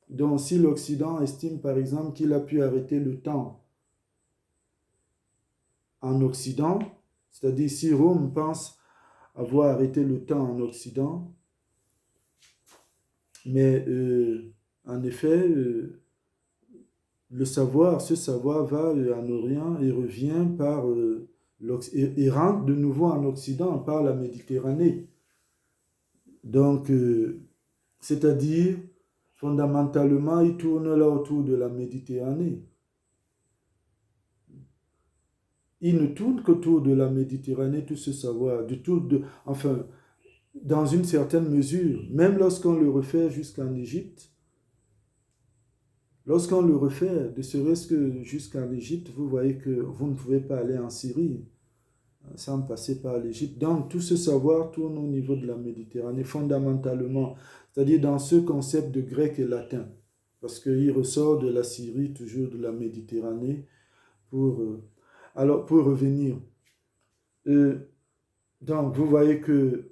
Donc, si l'Occident estime, par exemple, qu'il a pu arrêter le temps en Occident, c'est-à-dire si Rome pense avoir arrêté le temps en Occident, mais en effet, le savoir, ce savoir va en Orient et revient par et rentre de nouveau en Occident par la Méditerranée. Donc, c'est-à-dire, fondamentalement, il tourne là autour de la Méditerranée. Il ne tourne qu'autour de la Méditerranée, tout ce savoir, enfin, dans une certaine mesure, même lorsqu'on le refait jusqu'en Égypte, lorsqu'on le refait, ne serait-ce que jusqu'en Égypte, vous voyez que vous ne pouvez pas aller en Syrie sans passer par l'Égypte. Donc, tout ce savoir tourne au niveau de la Méditerranée, fondamentalement, c'est-à-dire dans ce concept de grec et latin, parce qu'il ressort de la Syrie, toujours de la Méditerranée, pour... alors, pour revenir, euh, donc, vous voyez que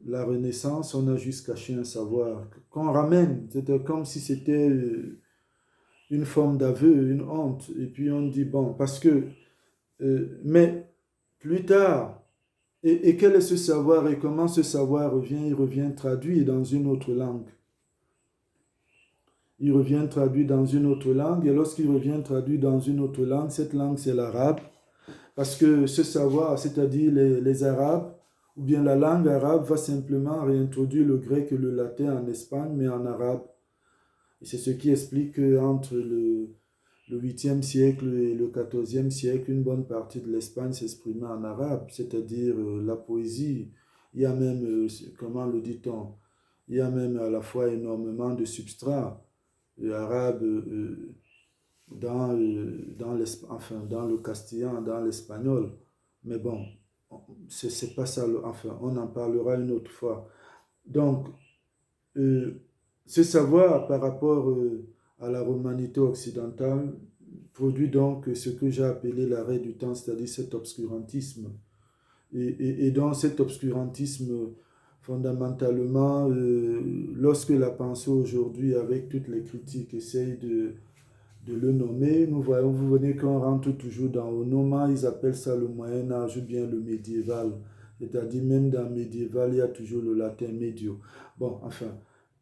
la Renaissance, on a juste caché un savoir qu'on ramène. C'était comme si c'était une forme d'aveu, une honte. Et puis on dit, bon, parce que... mais plus tard, et quel est ce savoir et comment ce savoir revient? Il revient traduit dans une autre langue. Il revient traduit dans une autre langue. Et lorsqu'il revient traduit dans une autre langue, cette langue, c'est l'arabe. Parce que ce savoir, c'est-à-dire les Arabes, ou bien la langue arabe, va simplement réintroduire le grec et le latin en Espagne, mais en arabe. Et c'est ce qui explique qu'entre le 8e siècle et le 14e siècle, une bonne partie de l'Espagne s'exprimait en arabe, c'est-à-dire la poésie. Il y a même, comment le dit-on, il y a même à la fois énormément de substrats arabes enfin, dans le castillan, dans l'espagnol. Mais bon, c'est pas ça, enfin, on en parlera une autre fois. Donc, euh, ce savoir par rapport à la romanité occidentale produit donc ce que j'ai appelé l'arrêt du temps, c'est-à-dire cet obscurantisme. Et dans cet obscurantisme, fondamentalement, lorsque la pensée aujourd'hui, avec toutes les critiques, essaye de le nommer. Nous voyons, vous venez qu'on rentre toujours dans le nom, ils appellent ça le Moyen Âge ou bien le médiéval. C'est-à-dire même dans le médiéval, il y a toujours le latin médio. Bon, enfin,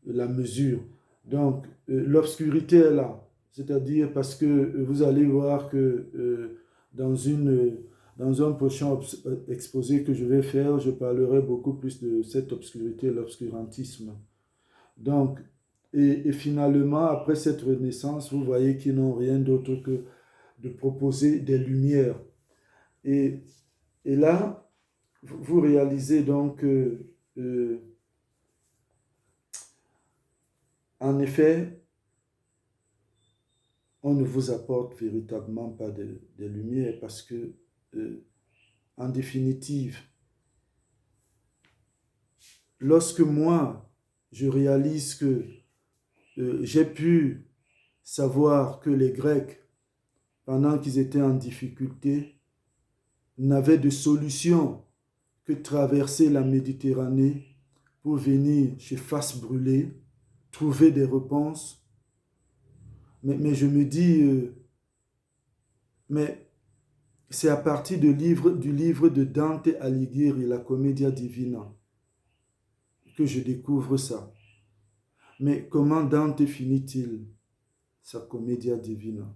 la mesure. Donc, l'obscurité est là. C'est-à-dire parce que vous allez voir que dans dans un prochain exposé que je vais faire, je parlerai beaucoup plus de cette obscurité, l'obscurantisme. Donc, et finalement, après cette renaissance, vous voyez qu'ils n'ont rien d'autre que de proposer des lumières. Et, et là, vous réalisez donc que, en effet, on ne vous apporte véritablement pas de lumières parce que, euh, en définitive, lorsque moi, je réalise que j'ai pu savoir que les Grecs, pendant qu'ils étaient en difficulté, n'avaient de solution que traverser la Méditerranée pour venir chez Face Brûlée, trouver des réponses. Mais je me dis, mais c'est à partir du livre de Dante Alighieri, la Commedia Divina, que je découvre ça. Mais comment Dante finit-il sa Commedia Divina?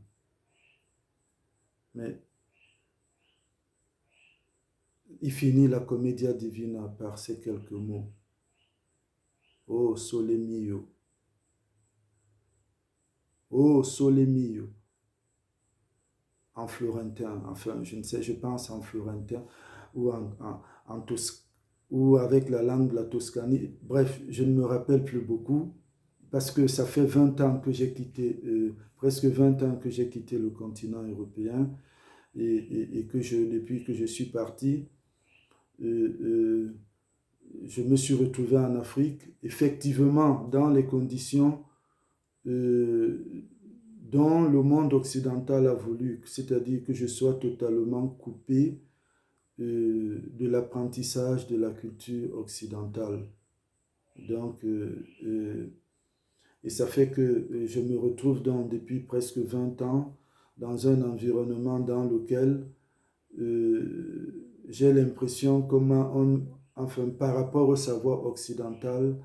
Mais il finit la Commedia Divina par ces quelques mots. Oh, sole mio. Oh, sole mio. En florentin, enfin, je ne sais, je pense en florentin ou en ou avec la langue de la Toscanie. Bref, je ne me rappelle plus beaucoup parce que ça fait 20 ans que j'ai quitté, presque 20 ans que j'ai quitté le continent européen et que depuis que je suis parti, euh, euh, je me suis retrouvé en Afrique, effectivement dans les conditions euh, dont le monde occidental a voulu, c'est-à-dire que je sois totalement coupé de l'apprentissage de la culture occidentale. Donc, Et ça fait que je me retrouve donc depuis presque 20 ans dans un environnement dans lequel j'ai l'impression comment enfin par rapport au savoir occidental,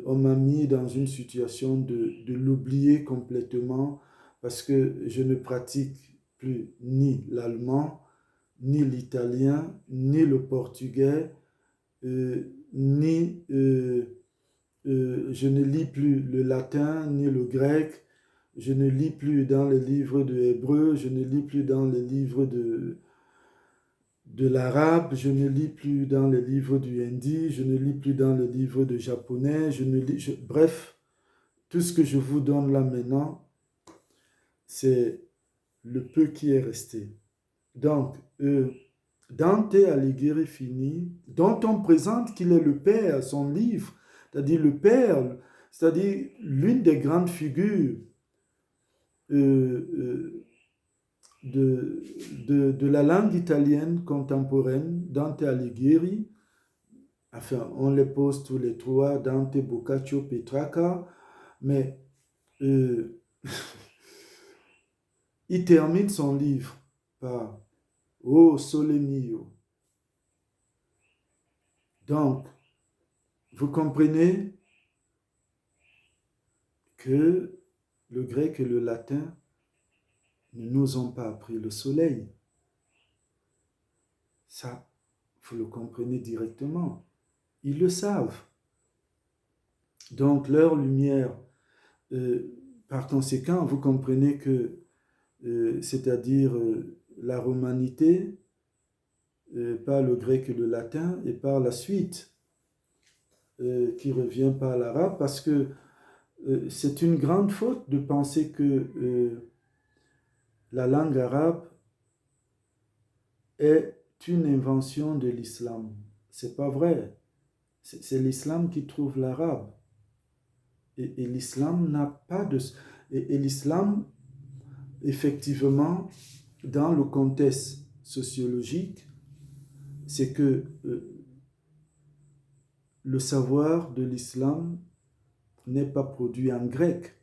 on m'a mis dans une situation de l'oublier complètement parce que je ne pratique plus ni l'allemand, ni l'italien, ni le portugais, ni je ne lis plus le latin ni le grec, je ne lis plus dans les livres de hébreu, je ne lis plus dans les livres de l'arabe, je ne lis plus dans les livres du hindi, je ne lis plus dans les livres de japonais, bref, tout ce que je vous donne là maintenant, c'est le peu qui est resté. Donc, Dante Alighieri finit, dont on présente qu'il est le père, son livre, c'est-à-dire le père, c'est-à-dire l'une des grandes figures de la langue italienne contemporaine, Dante Alighieri. Enfin, on les pose tous les trois, Dante, Boccaccio, Petrarca, mais il termine son livre par Oh sole mio. Donc, vous comprenez que le grec et le latin ne nous ont pas appris le soleil. Ça, vous le comprenez directement. Ils le savent. Donc, leur lumière, par conséquent, vous comprenez que, c'est-à-dire la romanité, par le grec et le latin, et par la suite, qui revient par l'arabe, parce que c'est une grande faute de penser que la langue arabe est une invention de l'islam. C'est pas vrai. C'est l'islam qui trouve l'arabe. Et l'islam n'a pas de... Et l'islam, effectivement, dans le contexte sociologique, c'est que le savoir de l'islam n'est pas produit en grec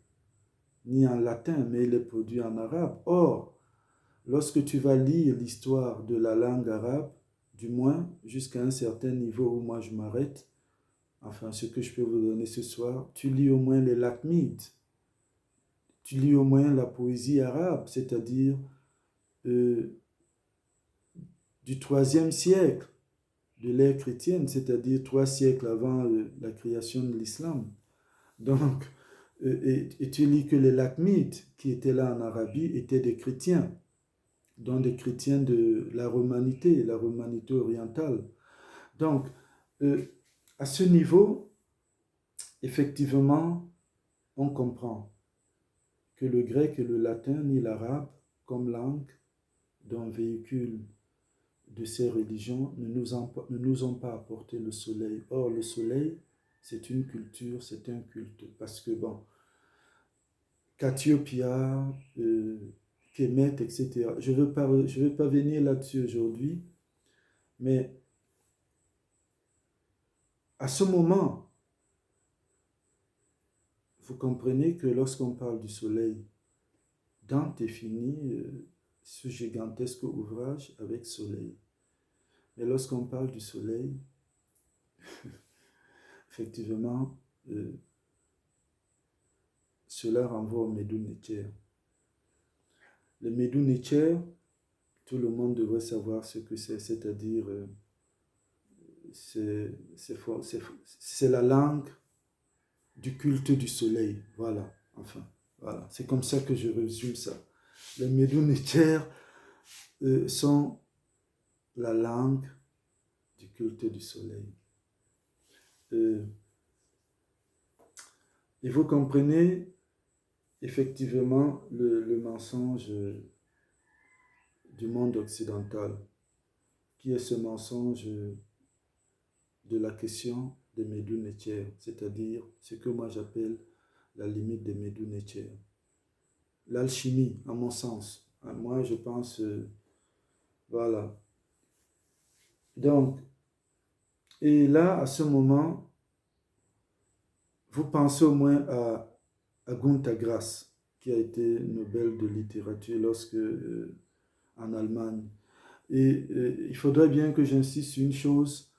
ni en latin, mais il est produit en arabe. Or, lorsque tu vas lire l'histoire de la langue arabe, du moins jusqu'à un certain niveau où moi je m'arrête, enfin ce que je peux vous donner ce soir, tu lis au moins les Lakhmides, tu lis au moins la poésie arabe, c'est-à-dire du IIIe siècle de l'ère chrétienne, c'est-à-dire 3 siècles avant la création de l'islam. Donc, et tu lis que les Lakhmides qui étaient là en Arabie étaient des chrétiens, dont des chrétiens de la romanité orientale. Donc, à ce niveau, effectivement, on comprend que le grec et le latin ni l'arabe, comme langue d'un véhicule de ces religions, ne nous ont pas apporté le soleil. Or, le soleil, c'est une culture, c'est un culte. Parce que, bon, Cassiopea, Kemet, etc. Je ne veux pas venir là-dessus aujourd'hui, mais à ce moment, vous comprenez que lorsqu'on parle du soleil, Dante finit ce gigantesque ouvrage avec soleil. Mais lorsqu'on parle du soleil, effectivement, cela renvoie au Medun Neter. Le Medun Neter, tout le monde devrait savoir ce que c'est-à-dire c'est la langue du culte du soleil. Voilà, enfin, voilà. C'est comme ça que je résume ça. Les Medun Neter sont la langue du culte du soleil. Et vous comprenez effectivement le mensonge du monde occidental, qui est ce mensonge de la question des Medun Neter, c'est-à-dire ce que moi j'appelle la limite des Medun Neter. L'alchimie, à mon sens. Moi, je pense, voilà. Donc, et là, à ce moment, vous pensez au moins à à Günter Grass, qui a été Nobel de littérature en Allemagne. Et il faudrait bien que j'insiste sur une chose.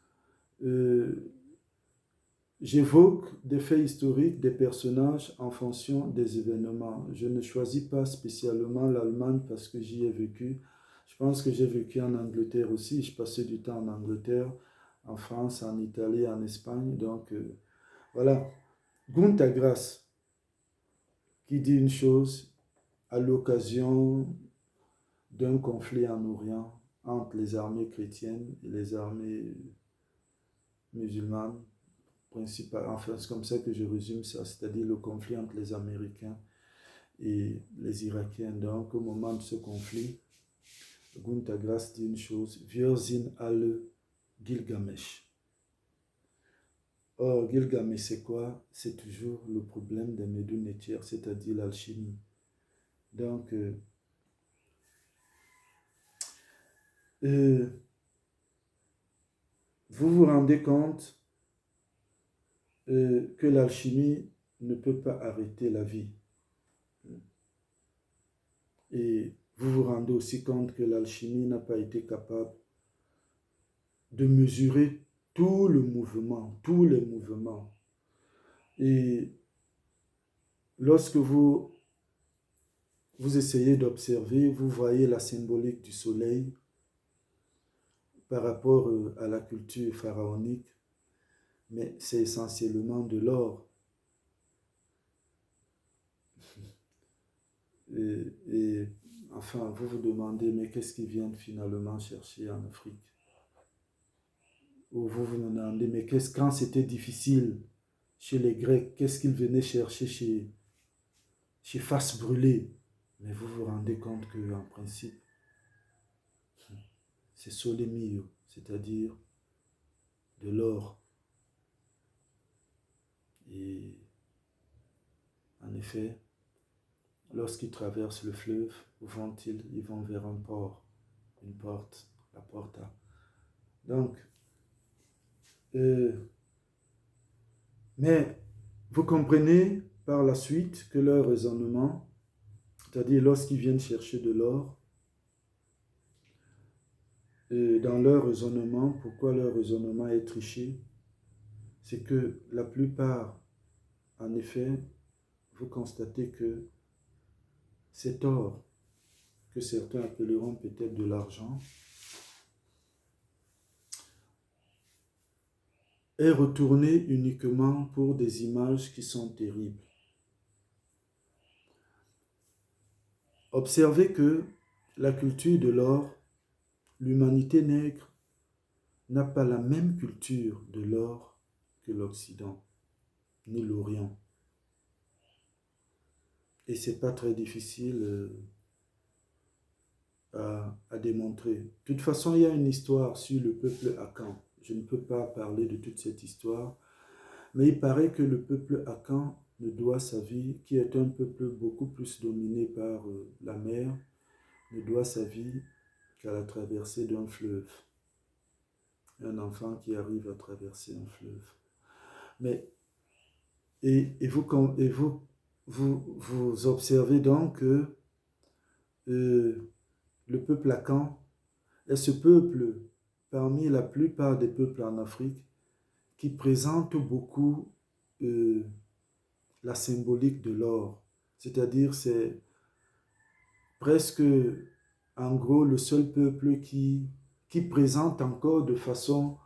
J'évoque des faits historiques, des personnages en fonction des événements. Je ne choisis pas spécialement l'Allemagne parce que j'y ai vécu. Je pense que j'ai vécu en Angleterre aussi. Je passais du temps en Angleterre, en France, en Italie, en Espagne. Donc, voilà. Günter Grass, qui dit une chose à l'occasion d'un conflit en Orient entre les armées chrétiennes et les armées musulmanes. Enfin, c'est comme ça que je résume ça, c'est-à-dire le conflit entre les Américains et les Irakiens. Donc, au moment de ce conflit, Günter Grass dit une chose, Wir sind alle Gilgamesh. Or, Gilgamesh, c'est quoi? C'est toujours le problème des Médounétières, c'est-à-dire l'alchimie. Donc, vous vous rendez compte que l'alchimie ne peut pas arrêter la vie. Et vous vous rendez aussi compte que l'alchimie n'a pas été capable de mesurer tout le mouvement, tous les mouvements. Et lorsque vous essayez d'observer, vous voyez la symbolique du soleil par rapport à la culture pharaonique, mais c'est essentiellement de l'or. Et enfin, vous vous demandez, mais qu'est-ce qu'ils viennent finalement chercher en Afrique? Ou vous vous demandez, mais quand c'était difficile chez les Grecs, qu'est-ce qu'ils venaient chercher chez Face Brûlée? Mais vous vous rendez compte qu'en principe, c'est solémio, c'est-à-dire de l'or. Et en effet, lorsqu'ils traversent le fleuve, où vont-ils? Ils vont vers un port, une porte, la porta. Donc, mais vous comprenez par la suite que leur raisonnement, c'est-à-dire lorsqu'ils viennent chercher de l'or, dans leur raisonnement, pourquoi leur raisonnement est triché? C'est que la plupart, en effet, vous constatez que cet or, que certains appelleront peut-être de l'argent, est retourné uniquement pour des images qui sont terribles. Observez que la culture de l'or, l'humanité nègre n'a pas la même culture de l'or que l'Occident, ni l'Orient. Et ce n'est pas très difficile à démontrer. De toute façon, il y a une histoire sur le peuple Akan. Je ne peux pas parler de toute cette histoire, mais il paraît que le peuple Akan ne doit sa vie, qui est un peuple beaucoup plus dominé par la mer, ne doit sa vie qu'à la traversée d'un fleuve. Un enfant qui arrive à traverser un fleuve. Mais, vous observez donc que le peuple Akan est ce peuple, parmi la plupart des peuples en Afrique, qui présente beaucoup la symbolique de l'or. C'est-à-dire, c'est presque, en gros, le seul peuple qui présente encore de façon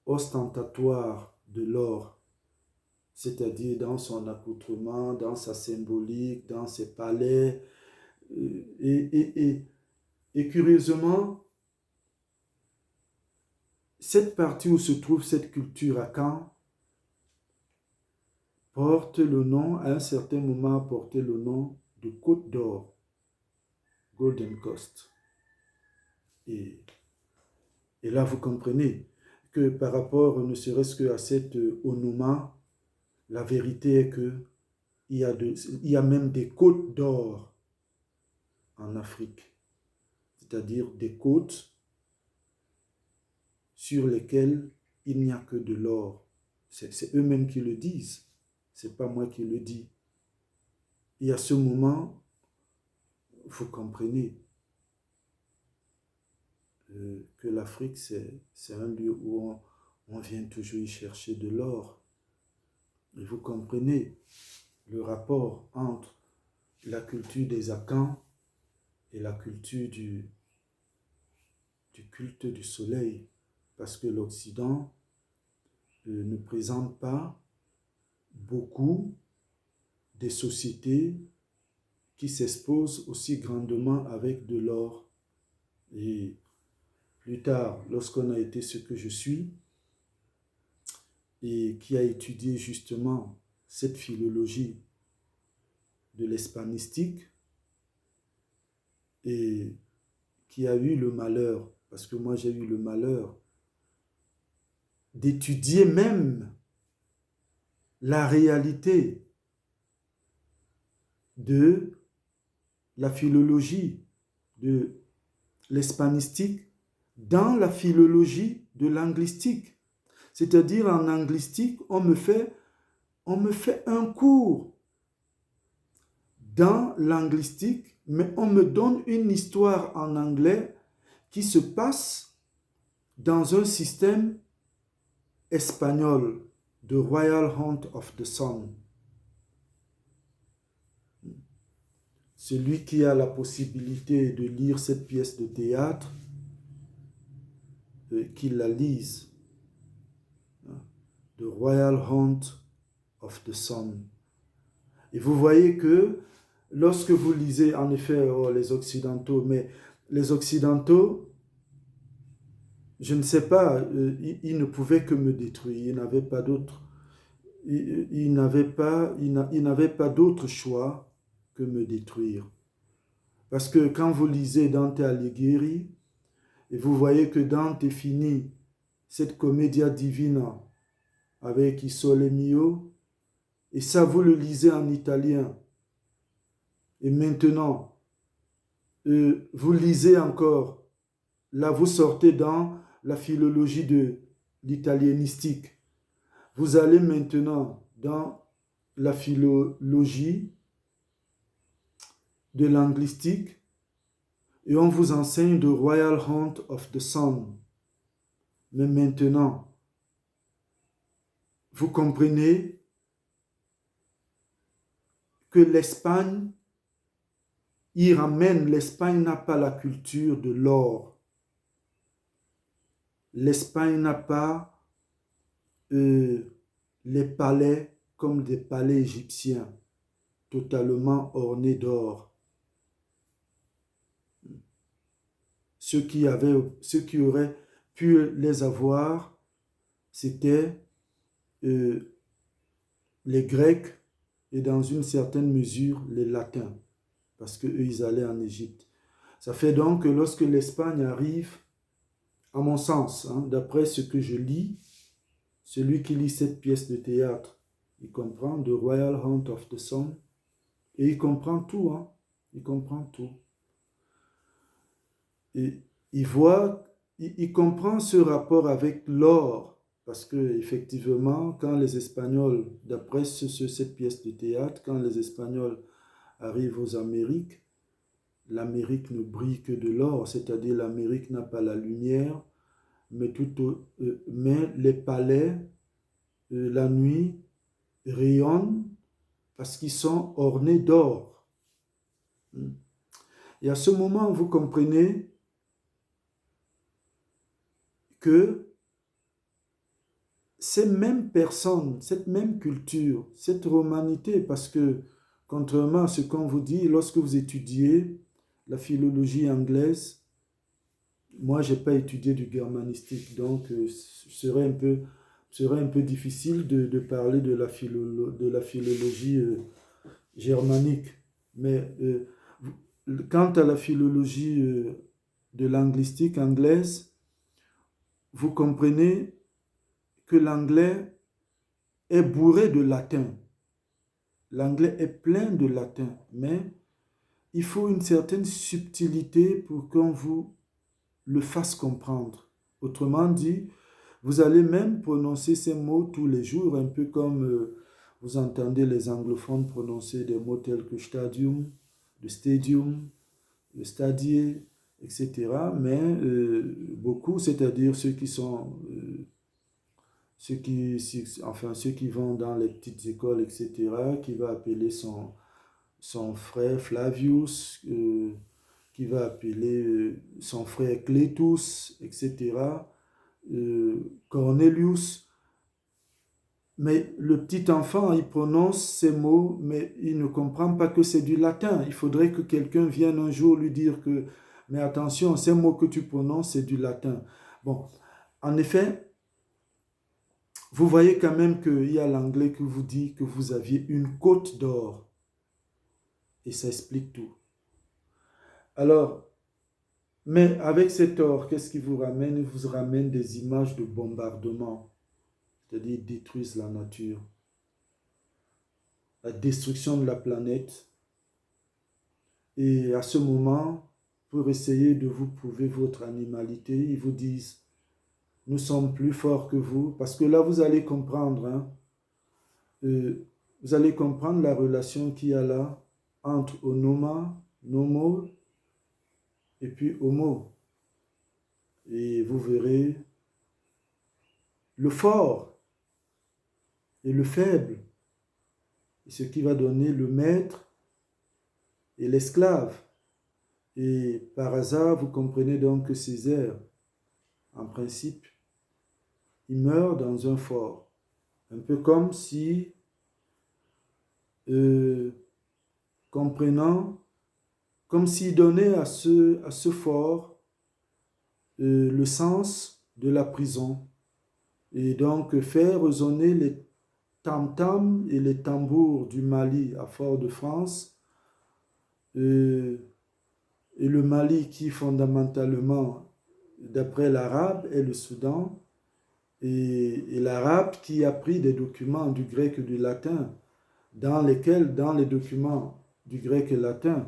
ostentatoire de l'or. C'est-à-dire dans son accoutrement, dans sa symbolique, dans ses palais. Et curieusement, cette partie où se trouve cette culture Akan porte le nom, à un certain moment, a porté le nom de Côte d'Or, Golden Coast. Et là, vous comprenez que par rapport, ne serait-ce qu'à cette onoma, la vérité est que il y a même des côtes d'or en Afrique, c'est-à-dire des côtes sur lesquelles il n'y a que de l'or. C'est eux-mêmes qui le disent, c'est pas moi qui le dis. Et à ce moment, vous comprenez que l'Afrique, c'est un lieu où on vient toujours y chercher de l'or. Et vous comprenez le rapport entre la culture des Akans et la culture du culte du soleil. Parce que l'Occident ne présente pas beaucoup des sociétés qui s'exposent aussi grandement avec de l'or. Et plus tard, lorsqu'on a été ce que je suis, et qui a étudié justement cette philologie de l'hispanistique, et qui a eu le malheur, parce que moi j'ai eu le malheur, d'étudier même la réalité de la philologie de l'hispanistique dans la philologie de l'anglistique. C'est-à-dire en anglistique, on me fait un cours dans l'anglistique, mais on me donne une histoire en anglais qui se passe dans un système espagnol de Royal Hunt of the Sun. Celui qui a la possibilité de lire cette pièce de théâtre, qu'il la lise. The Royal Hunt of the Sun. Et vous voyez que lorsque vous lisez, en effet, les Occidentaux, mais les Occidentaux, je ne sais pas, ils ne pouvaient que me détruire. Ils n'avaient pas d'autre. Ils n'avaient pas d'autre choix que me détruire. Parce que quand vous lisez Dante Alighieri, et vous voyez que Dante finit cette Commedia Divina avec I Sole Mio, et ça vous le lisez en italien, et maintenant, vous lisez encore, là vous sortez dans la philologie de l'italianistique, vous allez maintenant dans la philologie de l'anglistique, et on vous enseigne de Royal Hunt of the Sun. Mais maintenant, vous comprenez que l'Espagne y ramène, l'Espagne n'a pas la culture de l'or. L'Espagne n'a pas les palais comme des palais égyptiens, totalement ornés d'or. Ceux qui auraient pu les avoir, c'était les Grecs et dans une certaine mesure les Latins, parce qu'eux, ils allaient en Égypte. Ça fait donc que lorsque l'Espagne arrive, à mon sens, d'après ce que je lis, celui qui lit cette pièce de théâtre, il comprend The Royal Hunt of the Sun, et il comprend tout, il comprend tout. Et il comprend ce rapport avec l'or, parce que effectivement, quand les Espagnols, d'après cette pièce de théâtre, quand les Espagnols arrivent aux Amériques, l'Amérique ne brille que de l'or, c'est-à-dire l'Amérique n'a pas la lumière, mais les palais, la nuit, rayonnent parce qu'ils sont ornés d'or. Et à ce moment, vous comprenez que ces mêmes personnes, cette même culture, cette romanité, parce que contrairement à ce qu'on vous dit, lorsque vous étudiez la philologie anglaise, moi je n'ai pas étudié du germanistique, donc ce serait un peu difficile de parler de la philologie germanique. Mais quant à la philologie de l'anglistique anglaise, vous comprenez que l'anglais est bourré de latin. L'anglais est plein de latin, mais il faut une certaine subtilité pour qu'on vous le fasse comprendre. Autrement dit, vous allez même prononcer ces mots tous les jours, un peu comme Vous entendez les anglophones prononcer des mots tels que stadium, le stadium, le stadier, etc. Mais beaucoup, c'est-à-dire ceux qui sont, ceux qui vont dans les petites écoles, etc., qui va appeler son frère Flavius, qui va appeler son frère Cletus, etc., Cornelius. Mais le petit enfant, il prononce ces mots, mais il ne comprend pas que c'est du latin. Il faudrait que quelqu'un vienne un jour lui dire que, mais attention, ces mots que tu prononces, c'est du latin. Bon, en effet, vous voyez quand même qu'il y a l'anglais qui vous dit que vous aviez une côte d'or. Et ça explique tout. Alors, mais avec cet or, qu'est-ce qui vous ramène? Il vous ramène des images de bombardement, c'est-à-dire ils détruisent la nature, la destruction de la planète. Et à ce moment, pour essayer de vous prouver votre animalité, ils vous disent, nous sommes plus forts que vous, parce que là, vous allez comprendre, hein, vous allez comprendre la relation qu'il y a là entre onoma, nomo, et puis homo. Et vous verrez le fort et le faible, et ce qui va donner le maître et l'esclave. Et par hasard, vous comprenez donc que Césaire, en principe, il meurt dans un fort. Un peu comme si, comprenant, comme s'il donnait à ce fort le sens de la prison. Et donc faire résonner les tam-tams et les tambours du Mali à Fort-de-France, et le Mali qui fondamentalement, d'après l'arabe, est le Soudan, et l'arabe qui a pris des documents du grec et du latin, dans lesquels, dans les documents du grec et latin,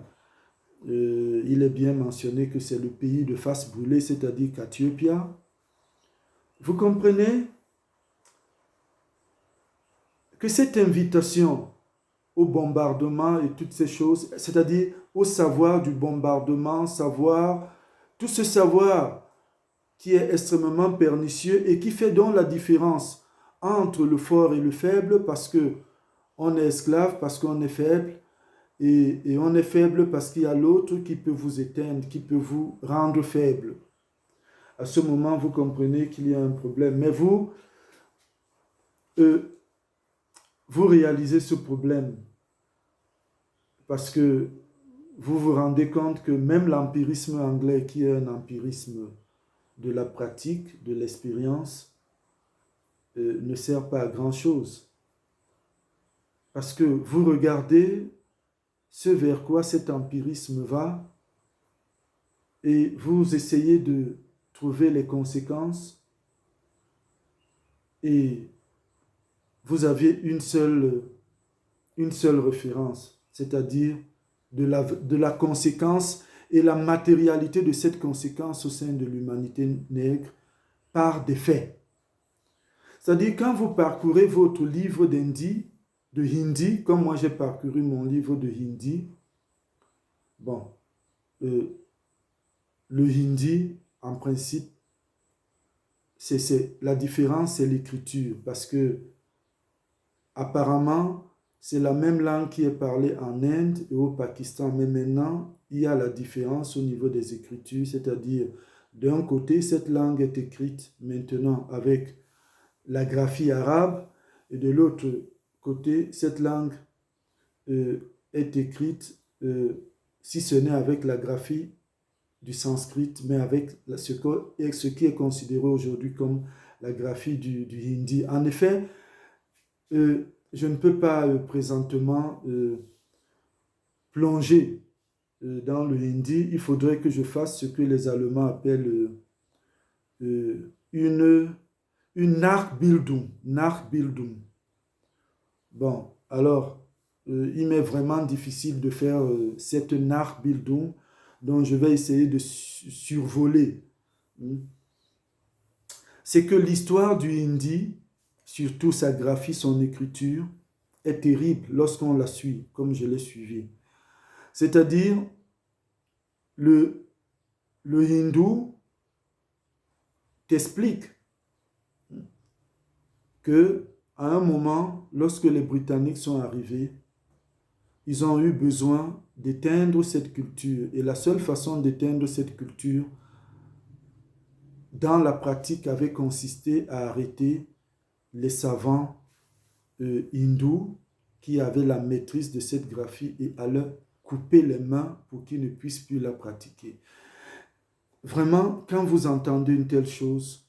il est bien mentionné que c'est le pays de face brûlée, c'est-à-dire qu'Éthiopia. Vous comprenez que cette invitation au bombardement et toutes ces choses, c'est-à-dire au savoir du bombardement, tout ce savoir qui est extrêmement pernicieux et qui fait donc la différence entre le fort et le faible, parce que on est esclave, parce qu'on est faible, et on est faible parce qu'il y a l'autre qui peut vous éteindre, qui peut vous rendre faible. À ce moment, vous comprenez qu'il y a un problème. Mais vous réalisez ce problème parce que vous vous rendez compte que même l'empirisme anglais, qui est un empirisme de la pratique, de l'expérience, ne sert pas à grand-chose. Parce que vous regardez ce vers quoi cet empirisme va et vous essayez de trouver les conséquences et vous avez une seule référence, c'est-à-dire de la conséquence et la matérialité de cette conséquence au sein de l'humanité nègre par des faits. C'est-à-dire quand vous parcourez votre livre de hindi, comme moi j'ai parcouru mon livre de hindi, bon, le hindi, en principe, la différence, c'est l'écriture, parce que apparemment, c'est la même langue qui est parlée en Inde et au Pakistan, mais maintenant, il y a la différence au niveau des écritures, c'est-à-dire, d'un côté, cette langue est écrite maintenant avec la graphie arabe, et de l'autre côté, cette langue est écrite, si ce n'est avec la graphie du sanskrit, mais avec ce qui est considéré aujourd'hui comme la graphie du hindi. En effet, je ne peux pas présentement plonger dans le hindi. Il faudrait que je fasse ce que les Allemands appellent une Nachbildung. Nachbildung. Bon, alors, il m'est vraiment difficile de faire cette Nachbildung, dont je vais essayer de survoler. C'est que l'histoire du hindi, surtout sa graphie, son écriture, est terrible lorsqu'on la suit, comme je l'ai suivi. C'est-à-dire, le hindou t'explique que à un moment, lorsque les Britanniques sont arrivés, ils ont eu besoin d'éteindre cette culture. Et la seule façon d'éteindre cette culture, dans la pratique, avait consisté à arrêter les savants hindous qui avaient la maîtrise de cette graphie et à leur couper les mains pour qu'ils ne puissent plus la pratiquer. Vraiment, quand vous entendez une telle chose,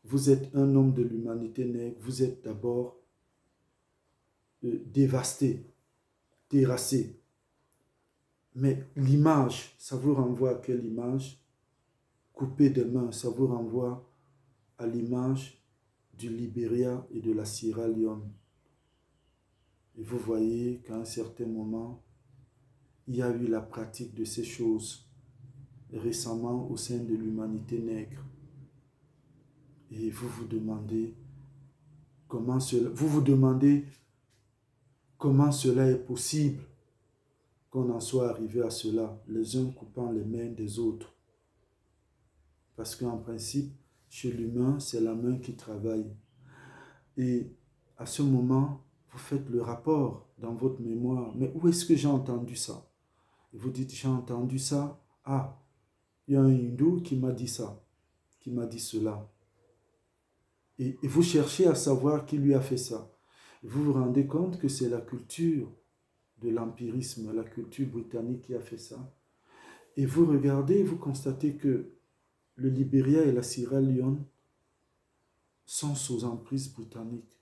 vous êtes un homme de l'humanité nègre, vous êtes d'abord dévasté, terrassé. Mais l'image, ça vous renvoie à quelle image? Couper des mains, ça vous renvoie à l'image du Libéria et de la Sierra Leone. Et vous voyez qu'à un certain moment, il y a eu la pratique de ces choses récemment au sein de l'humanité nègre. Et vous vous demandez comment cela est possible qu'on en soit arrivé à cela, les uns coupant les mains des autres. Parce qu'en principe, chez l'humain, c'est la main qui travaille. Et à ce moment, vous faites le rapport dans votre mémoire. Mais où est-ce que j'ai entendu ça? Et vous dites, j'ai entendu ça. Ah, il y a un hindou qui m'a dit ça, qui m'a dit cela. Et vous cherchez à savoir qui lui a fait ça. Et vous vous rendez compte que c'est la culture de l'empirisme, la culture britannique qui a fait ça. Et vous regardez et vous constatez que le Libéria et la Sierra Leone sont sous emprise britannique.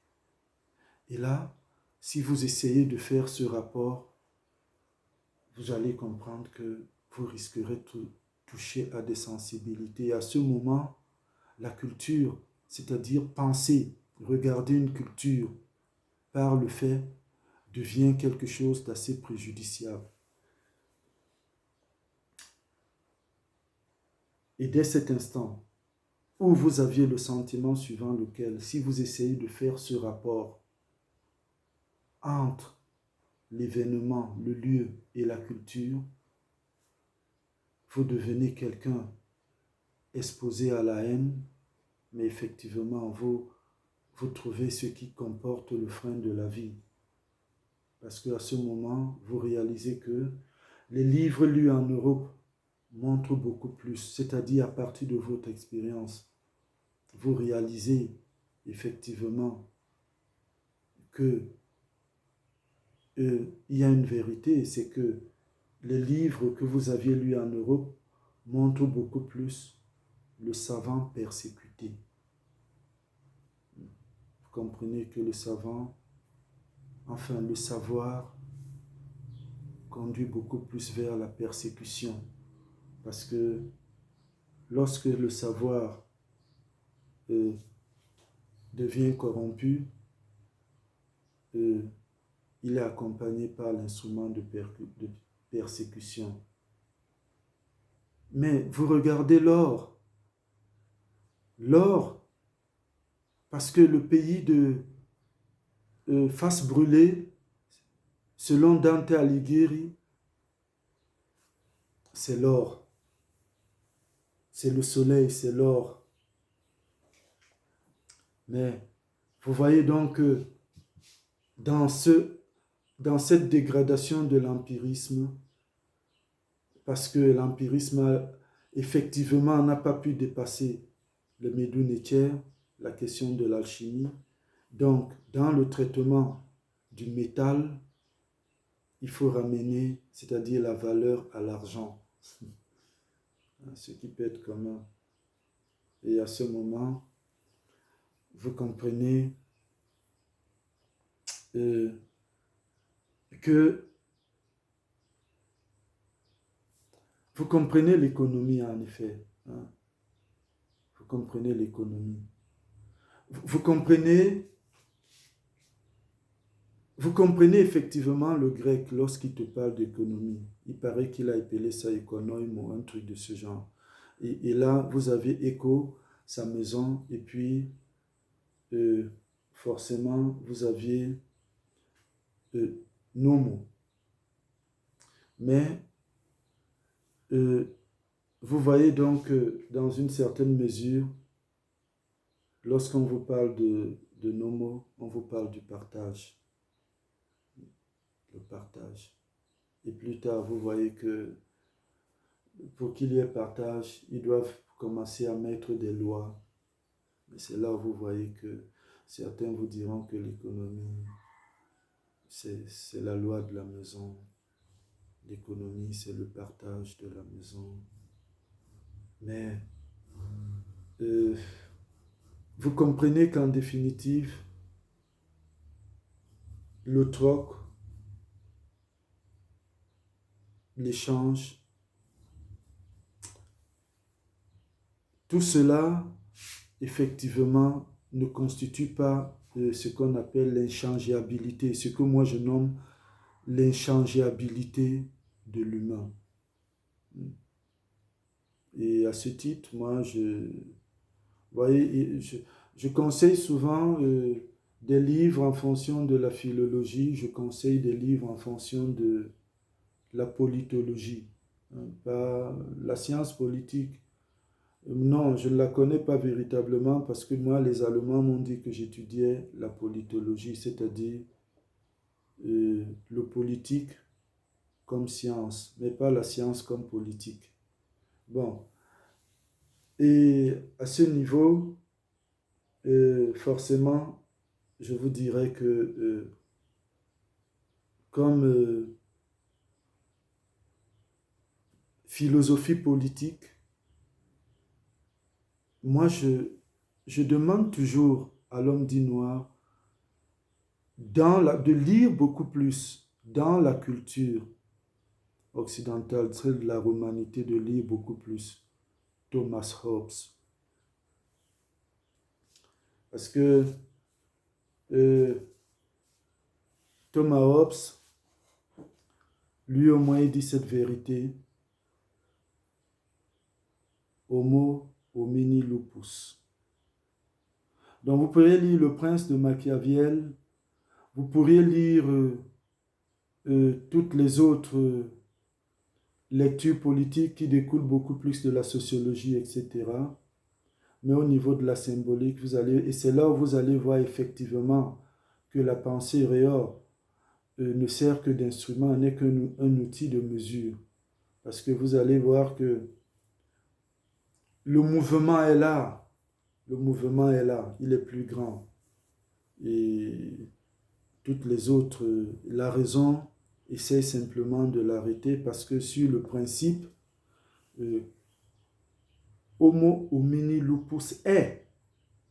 Et là, si vous essayez de faire ce rapport, vous allez comprendre que vous risquerez de toucher à des sensibilités. Et à ce moment, la culture, c'est-à-dire penser, regarder une culture par le fait, devient quelque chose d'assez préjudiciable. Et dès cet instant, où vous aviez le sentiment suivant lequel, si vous essayez de faire ce rapport entre l'événement, le lieu et la culture, vous devenez quelqu'un exposé à la haine, mais effectivement, vous trouvez ce qui comporte le frein de la vie. Parce qu'à ce moment, vous réalisez que les livres lus en Europe montrent beaucoup plus, c'est-à-dire à partir de votre expérience, vous réalisez effectivement que il y a une vérité, c'est que les livres que vous aviez lus en Europe montrent beaucoup plus le savant persécuté. Vous comprenez que le savant, enfin le savoir, conduit beaucoup plus vers la persécution. Parce que lorsque le savoir devient corrompu, il est accompagné par l'instrument de persécution. Mais vous regardez l'or. L'or, parce que le pays de face brûlée, selon Dante Alighieri, c'est l'or. C'est le soleil, c'est l'or. Mais vous voyez donc que dans cette dégradation de l'empirisme, parce que l'empirisme, effectivement, n'a pas pu dépasser le Médou-Nétière, la question de l'alchimie. Donc, dans le traitement du métal, il faut ramener, c'est-à-dire la valeur à l'argent, ce qui peut être commun. Et à ce moment, vous comprenez que vous comprenez l'économie en effet. Hein? Vous comprenez l'économie. Vous comprenez effectivement le grec lorsqu'il te parle d'économie. Il paraît qu'il a appelé ça éconoïme ou un truc de ce genre. Et là, vous avez écho, sa maison, et puis forcément, vous aviez nomo. Mais vous voyez donc dans une certaine mesure, lorsqu'on vous parle de nomo, on vous parle du partage. Le partage. Et plus tard, vous voyez que pour qu'il y ait partage, ils doivent commencer à mettre des lois. Et c'est là où vous voyez que certains vous diront que l'économie, c'est la loi de la maison. L'économie, c'est le partage de la maison. Mais vous comprenez qu'en définitive, le troc, l'échange, tout cela, effectivement, ne constitue pas ce qu'on appelle l'inchangeabilité, ce que moi je nomme l'inchangeabilité de l'humain. Et à ce titre, moi, je conseille souvent des livres en fonction de la philologie, je conseille des livres en fonction de la politologie, hein, pas la science politique. Non, je ne la connais pas véritablement parce que moi, les Allemands m'ont dit que j'étudiais la politologie, c'est-à-dire le politique comme science, mais pas la science comme politique. Bon, et à ce niveau, forcément, je vous dirais que comme philosophie politique, moi, je demande toujours à l'homme dit noir de lire beaucoup plus dans la culture occidentale, celle de la romanité, de lire beaucoup plus Thomas Hobbes. Parce que Thomas Hobbes, lui au moins, il dit cette vérité. Homo homini lupus. Donc vous pourriez lire Le Prince de Machiavel, vous pourriez lire toutes les autres lectures politiques qui découlent beaucoup plus de la sociologie, etc. Mais au niveau de la symbolique, et c'est là où vous allez voir effectivement que la pensée réelle ne sert que d'instrument, n'est qu'un outil de mesure. Parce que vous allez voir que le mouvement est là. Le mouvement est là, il est plus grand. Et toutes les autres, la raison essaie simplement de l'arrêter parce que sur le principe, Homo homini lupus est